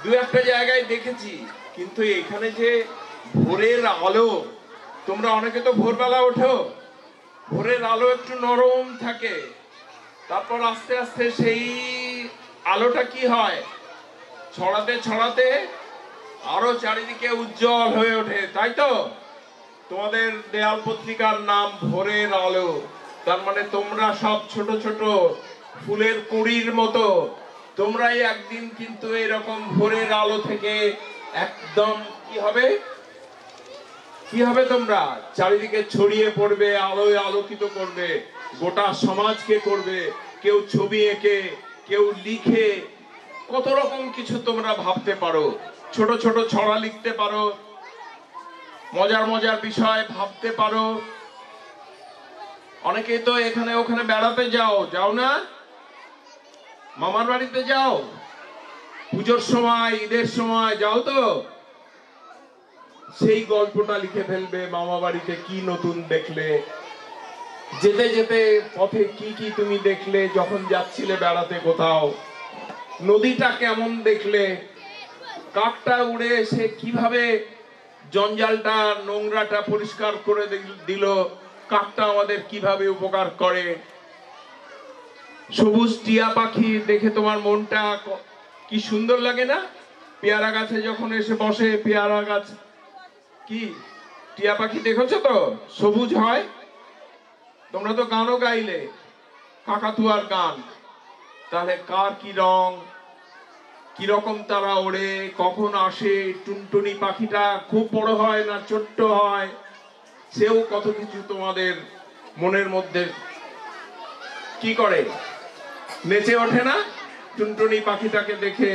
দু একটা জায়গায় দেখেছি, কিন্তু এখানে যে ভোরের আলো, তোমরা অনেকে তো ভোরবেলা ওঠো, ভোরের আলো একটু নরম থাকে, তারপর আস্তে আস্তে সেই আলোটা কি হয়, ছড়াতে ছড়াতে আরো চারিদিকে উজ্জ্বল হয়ে ওঠে, তাই তো? তোমাদের দেয়াল পত্রিকার নাম ভোরের আলো। তার মানে তোমরা সব ছোট ছোট ফুলের কুঁড়ির মতো, তোমরাই একদিন কিন্তু এরকম ভোরের আলো থেকে একদম কি হবে, কি হবে, তোমরা চারিদিকে ছড়িয়ে পড়বে, আলোয় আলোকিত করবে, গোটা সমাজকে করবে। কেউ ছবি এঁকে, কেউ লিখে, কত রকম কিছু তোমরা ভাবতে পারো, ছোট ছোট ছড়া লিখতে পারো, মজার মজার বিষয় ভাবতে পারো। অনেকেই তো এখানে ওখানে বেড়াতে যাও, যাও না? মামার বাড়িতে যাও, পুজোর সময়, ঈদের সময় যাও তো? সেই গল্পটা লিখে ফেলবে, মামা বাড়িতে কি নতুন দেখলে, যেতে যেতে পথে কি কি তুমি দেখলে, যখন যাচ্ছিলে বেড়াতে কোথাও, নদীটা কেমন দেখলে, কাকটা উড়ে এসে কিভাবে জঞ্জালটা নোংরাটা পরিষ্কার করে দিল, কাকটা আমাদের কিভাবে উপকার করে। সবুজ টিয়া পাখি দেখে তোমার মনটা কি সুন্দর লাগে না? পেয়ারা গাছে যখন এসে বসে, পেয়ারা গাছ কি টিয়া পাখি দেখেছো তো, সবুজ হয়। তোমরা তো গানও গাইলে, কাকাতুয়ার গান। তাহলে কার কি রং, কিরকম তারা ওড়ে, কখন আসে, টুনটুনি পাখিটা খুব বড় হয় না ছোট্ট হয়, সেও কত কিছু তোমাদের মনের মধ্যে কি করে, নেচে ওঠে না টুনটুনি পাখিটাকে দেখে?